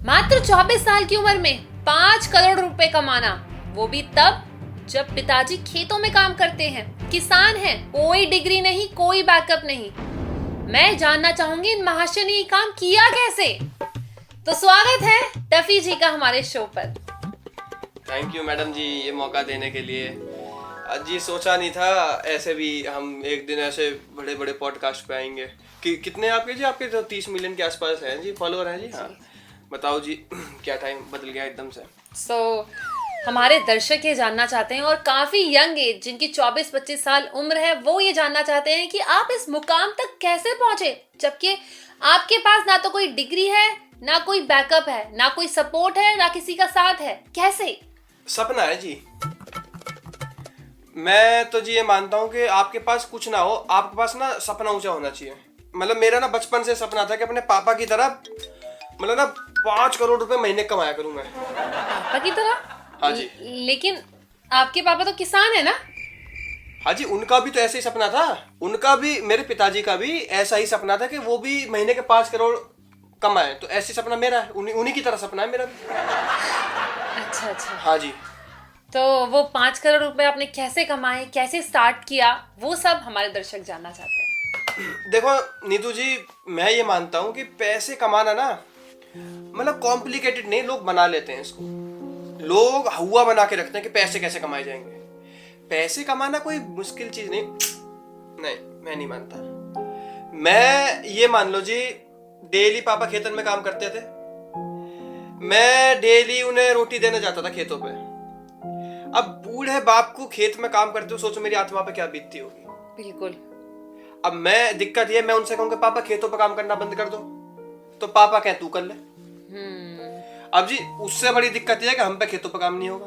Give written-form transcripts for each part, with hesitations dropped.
मात्र 24 साल की उम्र में 5 करोड़ रुपए कमाना, वो भी तब जब पिताजी खेतों में काम करते हैं, किसान हैं, कोई डिग्री नहीं, कोई बैकअप नहीं। मैं जानना चाहूंगी इन महाशय ने ये काम किया कैसे। तो स्वागत है टफी जी का हमारे शो पर। थैंक यू मैडम जी ये मौका देने के लिए। आज जी सोचा नहीं था ऐसे भी हम एक दिन ऐसे बड़े बड़े पॉडकास्ट पे आएंगे। कि कितने आपके जी? आपके तो 30 मिलियन के आसपास हैं जी फॉलोअर हैं जी। हाँ बताओ जी क्या टाइम बदल गया एकदम से। हमारे दर्शक ये जानना चाहते हैं और काफी यंग एज जिनकी 24-25 साल उम्र है, वो ये जानना चाहते हैं कि आप इस मुकाम तक कैसे पहुंचे, जबकि आपके पास ना तो कोई डिग्री है, ना कोई बैकअप है, ना कोई सपोर्ट है, ना किसी का साथ है। कैसे? सपना है जी। मैं तो जी ये मानता हूँ कि आपके पास कुछ ना हो, आपके पास ना सपना ऊंचा होना चाहिए। मतलब मेरा ना बचपन से सपना था कि अपने पापा की तरह मतलब ना 5 करोड़ रुपए महीने कमाया करूँ मैं। पापा की तरह? हाँ जी। लेकिन आपके पापा तो किसान है ना? हाँ जी, उनका भी तो ऐसे ही सपना था। उनका भी, मेरे पिताजी का भी ऐसा ही सपना था कि वो भी महीने के 5 करोड़ कमाए। तो ऐसे सपना मेरा है, उन्हीं की तरह सपना है मेरा भी। अच्छा। हाँ जी। तो वो 5 करोड़ रुपए आपने कैसे कमाए, कैसे स्टार्ट किया, वो सब हमारे दर्शक जानना चाहते हैं। देखो नीतू जी, मैं ये मानता हूँ कि पैसे कमाना ना मतलब कॉम्प्लिकेटेड नहीं, लोग बना लेते हैं इसको। लोग हुआ बना के रखते हैं कि पैसे कैसे कमाए जाएंगे। पैसे कमाना कोई मुश्किल चीज नहीं। नहीं, मैं नहीं मानता। मैं ये मान लो जी, डेली पापा खेतन में काम करते थे, मैं डेली उन्हें रोटी देने जाता था खेतों पे। अब बूढ़े बाप को खेत में काम करते हो, सोचो मेरी आत्मा पे क्या बीतती होगी। बिल्कुल। अब मैं दिक्कत ये, मैं उनसे कहूंगा पापा खेतों पे काम करना बंद कर दो, तो पापा कहें तू कर ले। अब जी उससे बड़ी दिक्कत ये है कि हम पे खेतों पे काम नहीं होगा।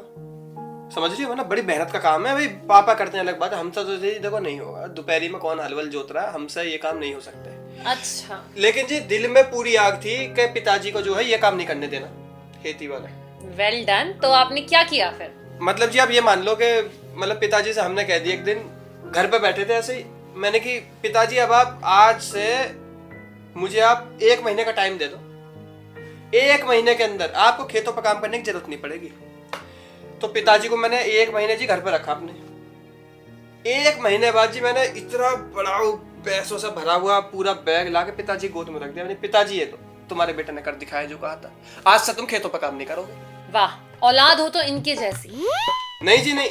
समझ रही हो ना, बड़ी मेहनत का काम है भाई। पापा करते हैं अलग बात है, हमसे तो जी देखो नहीं होगा। दोपहरी में कौन हलवल जोत रहा है, हमसे ये काम नहीं हो सकते। अच्छा। लेकिन जी दिल में पूरी आग थी कि पिताजी को जो है ये काम नहीं करने देना, खेती वाला। Well done. तो आपने क्या किया फिर? मतलब जी आप ये मान लो कि मतलब पिताजी से हमने कह दिया, एक दिन घर पे बैठे थे ऐसे ही, मैंने कि पिताजी अब आप आज से मुझे आप 1 महीने का टाइम दे दो, 1 महीने के अंदर आपको खेतों पर काम करने की जरूरत नहीं पड़ेगी। तो पिताजी को मैंने 1 महीने जी घर पर रखा अपने। 1 महीने बाद जी मैंने इतना बड़ा पैसों से भरा हुआ पूरा बैग ला के पिताजी गोद में रख दिया। मैंने पिताजी ये तो तुम्हारे बेटे ने कर दिखाया जो कहा था, आज से तुम खेतों पर काम नहीं करोगे। वाह, औलाद हो तो इनके जैसी। नहीं जी नहीं,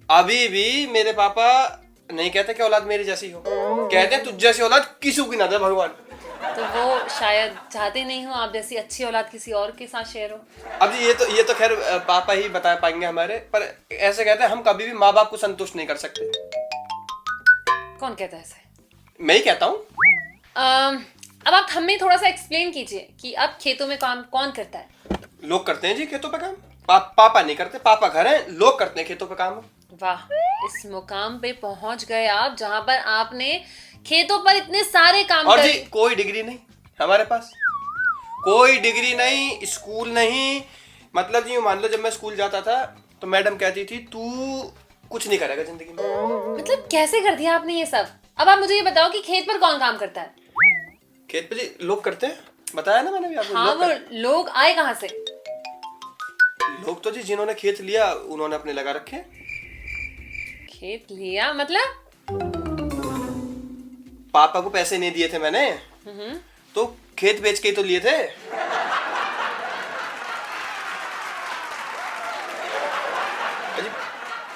अभी भी मेरे पापा नहीं कहते कि औलाद मेरी जैसी हो, कहते हैं तुझ जैसी औलाद किसी की ना दे भगवान। तो वो शायद चाहते नहीं हो आप जैसी अच्छी औलाद किसी और के साथ शेयर हो। अब जी ये तो खैर पापा ही बता पाएंगे हमारे, पर ऐसे कहते हैं हम कभी भी माँ बाप को संतुष्ट नहीं कर सकते। कौन कहता है ऐसा? मैं ही कहता हूँ। अब आप हमें थोड़ा सा एक्सप्लेन कीजिए कि अब खेतों में काम कौन करता है? लोग करते हैं जी खेतों पे काम। पापा नहीं करते, पापा घर हैं, लोग करते हैं खेतों पे काम। वाह, इस मुकाम पे पहुंच गए आप जहां पर आपने खेतों पर इतने सारे काम और करे। जी कोई डिग्री नहीं हमारे पास, कोई डिग्री नहीं, स्कूल नहीं। मतलब जी मान लो जब मैं स्कूल जाता था तो मैडम कहती थी तू कुछ नहीं करेगा जिंदगी में। मतलब कैसे कर दिया आपने ये सब? अब आप मुझे ये बताओ कि खेत पर कौन काम करता है? खेत पे जी लोग करते हैं, बताया ना मैंने भी आपको। हाँ, वो लोग आए कहाँ से? लोग तो जी जिन्होंने खेत लिया उन्होंने अपने लगा रखे। खेत लिया मतलब? पापा को पैसे नहीं दिए थे मैंने, तो खेत बेच के ही तो लिए थे। अजी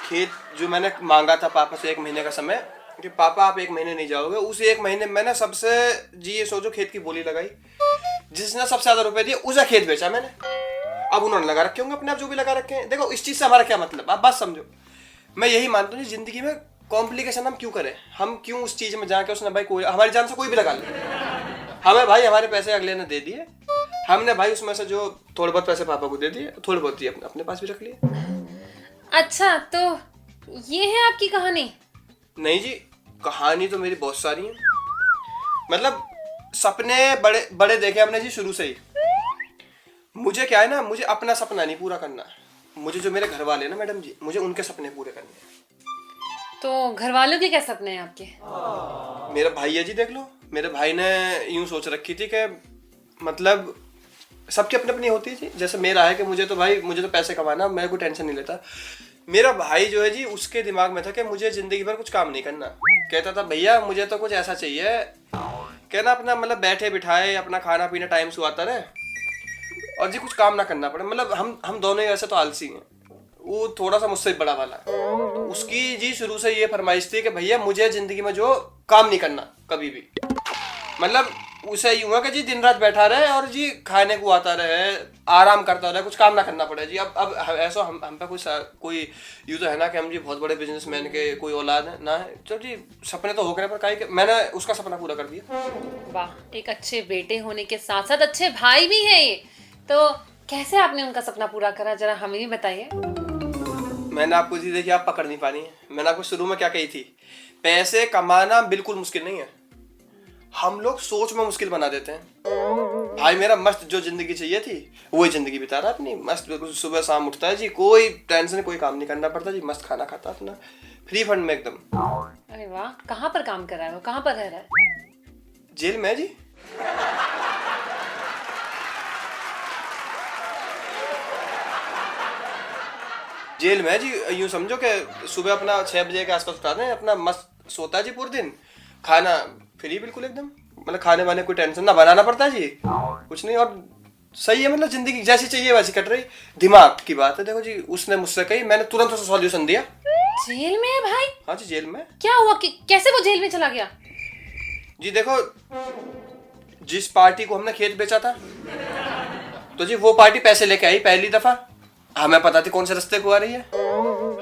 खेत जो मैंने मांगा था पापा से 1 महीने का समय, कि पापा आप 1 महीने नहीं जाओगे, उस 1 महीने मैंने सबसे जी ये सोचो खेत की बोली लगाई, जिसने सबसे ज्यादा रुपए दिए उसे खेत बेचा मैंने। अब उन्होंने लगा रखे होंगे अपने आप जो भी लगा रखे हैं। देखो इस चीज से हमारा क्या मतलब, आप बात समझो। मैं यही मानता हूँ जिंदगी में कॉम्प्लिकेशन हम क्यों करें, हम क्यों उस चीज में जाके उसने भाई कोई हमारी जान से कोई भी लगा ले। हमें भाई हमारे पैसे अगले ने दे दिए, हमने भाई उसमें से जो थोड़े बहुत पैसे पापा को दे दिए, थोड़े बहुत ही अपने पास भी रख लिए। अच्छा, तो ये है आपकी कहानी? नहीं जी, कहानी तो मेरी बहुत सारी है। मतलब सपने बड़े बड़े देखे हमने जी शुरू से ही। मुझे क्या है ना, मुझे अपना सपना नहीं पूरा करना, मुझे जो मेरे घर वाले हैं ना मैडम जी, मुझे उनके सपने पूरे करने हैं। तो घर वालों के क्या सपने हैं आपके? मेरा भाई है जी, देख लो, मेरे भाई ने यूं सोच रखी थी कि मतलब सबकी अपनी अपनी होती है जी। जैसे मेरा है कि मुझे तो पैसे कमाना, मैं कोई टेंशन नहीं लेता। मेरा भाई जो है जी, उसके दिमाग में था कि मुझे जिंदगी भर कुछ काम नहीं करना। कहता था भैया मुझे तो कुछ ऐसा चाहिए, कहना अपना मतलब बैठे बिठाए अपना खाना पीना टाइम से आता रहे और जी कुछ काम ना करना पड़े। मतलब हम दोनों ही वैसे तो आलसी हैं, वो थोड़ा सा मुझसे बड़ा वाला है। तो उसकी जी शुरू से ये फरमाइश थी कि भैया मुझे जिंदगी में जो काम नहीं करना कभी भी। मतलब उसे यूं है कि जी दिन रात बैठा रहे और जी खाने को आता रहे, आराम करता रहे, कुछ काम ना करना पड़े जी। अब ऐसा हम पे कोई यूँ तो है ना कि हम जी बहुत बड़े बिजनेसमैन के कोई औलाद है ना है, तो जी सपने तो हो गए पर काहे मैंने उसका सपना पूरा कर दिया। वाह, एक अच्छे बेटे होने के साथ साथ अच्छे भाई भी हैं ये। तो कैसे आपने उनका सपना पूरा करा, जरा हमें भी बताइए। मैंने आपको जी देखिए, आप पकड़ नहीं पानी है। मैंने आपको शुरू में क्या कही थी, पैसे कमाना बिल्कुल मुश्किल नहीं है, हम लोग सोच में मुश्किल बना देते हैं। भाई मेरा मस्त जो जिंदगी चाहिए थी वही जिंदगी बिता रहा अपनी, मस्त बिल्कुल सुबह शाम उठता है जी, कोई टेंशन कोई काम नहीं करना पड़ता जी, मस्त खाना खाता अपना फ्री फंड में एकदम। अरे वाह, कहाँ पर काम कर रहा है वो, कहाँ पर रह रहा है? जेल में जी। जेल में जी, यूं समझो कि सुबह अपना 6 बजे के आसपास उठाते हैं, अपना मस्त सोता है जी पूरे दिन, खाना फ्री बिल्कुल एकदम, मतलब खाने वाने कोई टेंशन ना बनाना पड़ता जी, कुछ नहीं। और सही है, मतलब जिंदगी जैसी चाहिए वैसी कट रही। दिमाग की बात है देखो जी, उसने मुझसे कही, मैंने तुरंत उसे सॉल्यूशन दिया। जेल में है भाई? हाँ जी जेल में। क्या हुआ कैसे वो जेल में चला गया? जी देखो, जिस पार्टी को हमने खेत बेचा था तो जी वो पार्टी पैसे लेके आई पहली दफा, हमें पता थी कौन से रास्ते को आ रही है,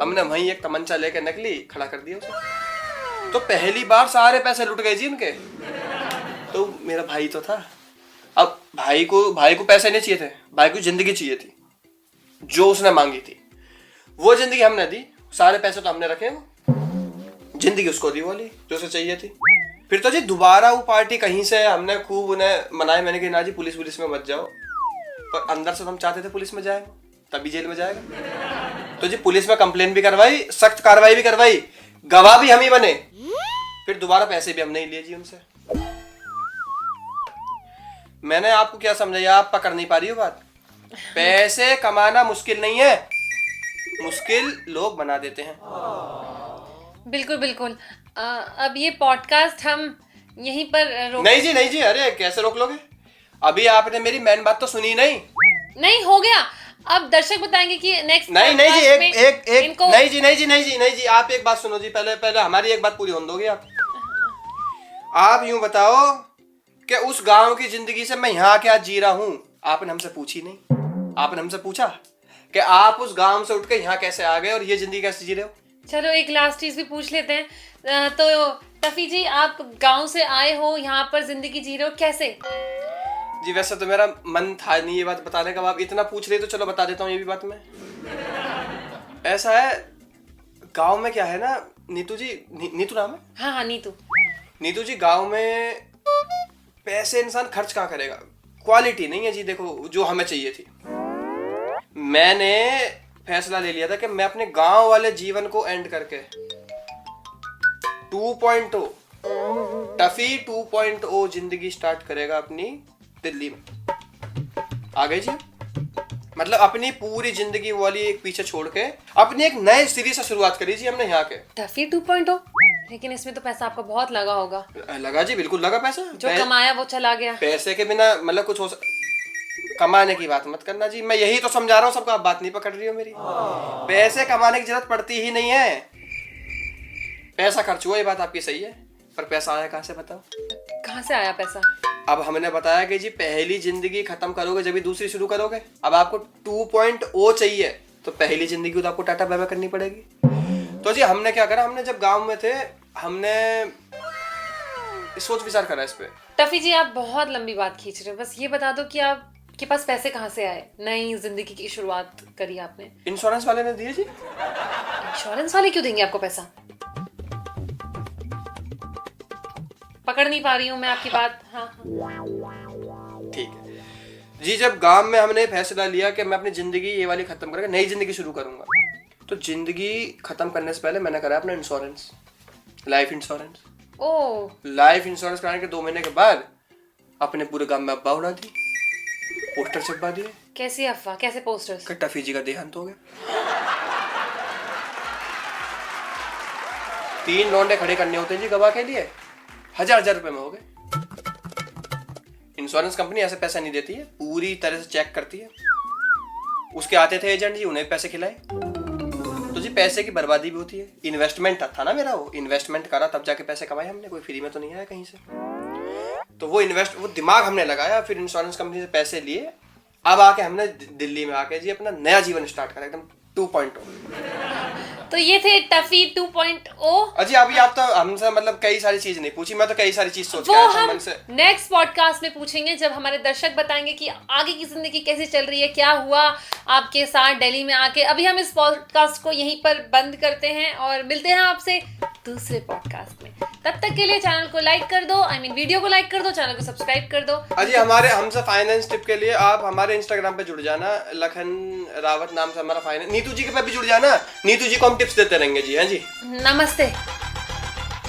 हमने वहीं एक तमंचा लेके नकली खड़ा कर दिया उसे। तो पहली बार सारे पैसे लुट गए जी उनके। तो मेरा भाई तो था, अब भाई को पैसे नहीं चाहिए थे, भाई को जिंदगी चाहिए थी, जो उसने मांगी थी वो जिंदगी हमने दी। सारे पैसे तो हमने रखे, जिंदगी उसको दी वाली जो उसे चाहिए थी। फिर तो जी दोबारा वो पार्टी कहीं से हमने खूब उन्हें मनाए, मैंने कहा ना जी पुलिस में मत जाओ, पर अंदर से तो हम चाहते थे पुलिस में जाए, तभी जेल में जाएगा। तो जी पुलिस में कंप्लेन भी करवाई, सख्त कार्रवाई भी करवाई, गवाह भी हम ही बने, फिर दोबारा पैसे भी हमने ही लिए जी उनसे। मैंने आपको क्या समझाया, आप पकड़ नहीं पा रही हो बात। पैसे कमाना मुश्किल नहीं है, मुश्किल लोग बना देते हैं। बिल्कुल बिल्कुल। अब ये पॉडकास्ट हम यहीं पर रोक। नहीं जी, अरे कैसे रोक लोगे, अभी आपने मेरी मेन बात तो सुनी नहीं हो गया। अब दर्शक बताएंगे कि नेक्स्ट नहीं जी, एक नहीं जी, आप एक बात सुनो जी, पहले हमारी एक बात पूरी होने दोगे आप यूं बताओ कि उस गांव की जिंदगी से मैं यहाँ क्या जी रहा हूँ, आपने हमसे पूछी नहीं। आपने हमसे पूछा कि आप उस गांव से उठ के यहाँ कैसे आ गए और ये जिंदगी कैसे जी रहे हो। चलो एक लास्ट चीज भी पूछ लेते हैं। तो टफी जी, आप गांव से आए हो, यहाँ पर जिंदगी जी रहे हो, कैसे? जी वैसे तो मेरा मन था नहीं ये बात बताने का, आप इतना पूछ रहे तो चलो बता देता हूँ ये भी बात मैं। ऐसा है, गांव में क्या है ना नीतू जी, नीतू नाम है? हाँ नीतू जी, गांव में पैसे इंसान खर्च कहाँ करेगा, क्वालिटी नहीं है जी। देखो जो हमें चाहिए थी, मैंने फैसला ले लिया था कि मैं अपने गांव वाले जीवन को एंड करके 2.0 टफी 2.0 जिंदगी स्टार्ट करेगा अपनी दिल्ली में। आ गए जी, मतलब अपनी पूरी जिंदगी वाली एक पीछे छोड़ के अपनी एक नए सिरे से शुरुआत करी जी हमने यहाँ के। टफी 2.0? लेकिन इसमें तो पैसा आपका बहुत लगा होगा। लगा जी, बिल्कुल लगा पैसा, जो कमाया वो चला गया। पैसे के बिना मतलब कुछ कमाने की बात मत करना जी, मैं यही तो समझा रहा हूँ सबको, आप बात नहीं पकड़ रही हो मेरी। पैसे कमाने की जरूरत पड़ती ही नहीं है, पैसा खर्च हुआ ये बात आपकी सही है, पर पैसा आया कहाँ से बताओ? कहाँ से आया पैसा? अब हमने बताया कि जी पहली जिंदगी खत्म करोगे जब भी दूसरी शुरू करोगे। अब आपको 2.0 चाहिए तो पहली जिंदगी तो आपको टाटा बाय बाय करनी पड़ेगी। तो जी हमने क्या करा, हमने जब गांव में थे हमने सोच विचार करा इस पे। टफी जी, आप बहुत लंबी बात खींच रहे हो, बस ये बता दो कि आपके पास पैसे कहाँ से आए, नई जिंदगी की शुरुआत करी आपने? इंश्योरेंस वाले ने दिए जी। इंश्योरेंस वाले क्यों देंगे आपको पैसा? पकड़ नहीं पा रही हूँ मैं आपकी बात। हाँ ठीक है जी, जब गांव में हमने फैसला लिया कि मैं अपनी जिंदगी ये वाली खत्म करके नई जिंदगी शुरू करूंगा, तो जिंदगी खत्म करने से पहले मैंने करा अपना इंश्योरेंस, लाइफ इंश्योरेंस। ओह, लाइफ इंश्योरेंस कराने के 2 महीने के बाद अपने पूरे गांव में अब्बा उड़ा दी। पोस्टर छपवा दिए। कैसी अफवाह, कैसे पोस्टर्स? टफी जी का देहांत हो गया। 3 लौंडे खड़े करने होते हैं जी गवाह के लिए, 1000 रुपए में हो गए। इंश्योरेंस कंपनी ऐसे पैसा नहीं देती है, पूरी तरह से चेक करती है। उसके आते थे एजेंट जी, उन्हें पैसे खिलाए। तो जी पैसे की बर्बादी भी होती है। इन्वेस्टमेंट था ना मेरा, वो इन्वेस्टमेंट करा तब जाके पैसे कमाए हमने, कोई फ्री में तो नहीं आया कहीं से। तो वो दिमाग हमने लगाया, फिर इंश्योरेंस कंपनी से पैसे लिए। अब आके हमने दिल्ली में आके जी अपना नया जीवन स्टार्ट करा, एकदम 2.0। तो ये थे टफी 2.0। अजी अभी आप तो हमसे मतलब कई सारी चीज नहीं पूछी, मैं तो कई सारी चीज सोच के वो आया था हम मन से। नेक्स्ट पॉडकास्ट में पूछेंगे, जब हमारे दर्शक बताएंगे कि आगे की जिंदगी कैसे चल रही है, क्या हुआ आपके साथ दिल्ली में आके। अभी हम इस पॉडकास्ट को यहीं पर बंद करते हैं और मिलते हैं आपसे दूसरे पॉडकास्ट में। तब तक के लिए चैनल को लाइक कर दो, वीडियो को लाइक कर दो, चैनल को सब्सक्राइब कर दो। अजी हमारे हमसे फाइनेंस टिप के लिए आप हमारे इंस्टाग्राम पे जुड़ जाना, लखन रावत नाम से हमारा फाइनेंस। नीतू जी के पे भी जुड़ जाना, नीतू जी को हम टिप्स देते रहेंगे जी। हाँ जी, नमस्ते।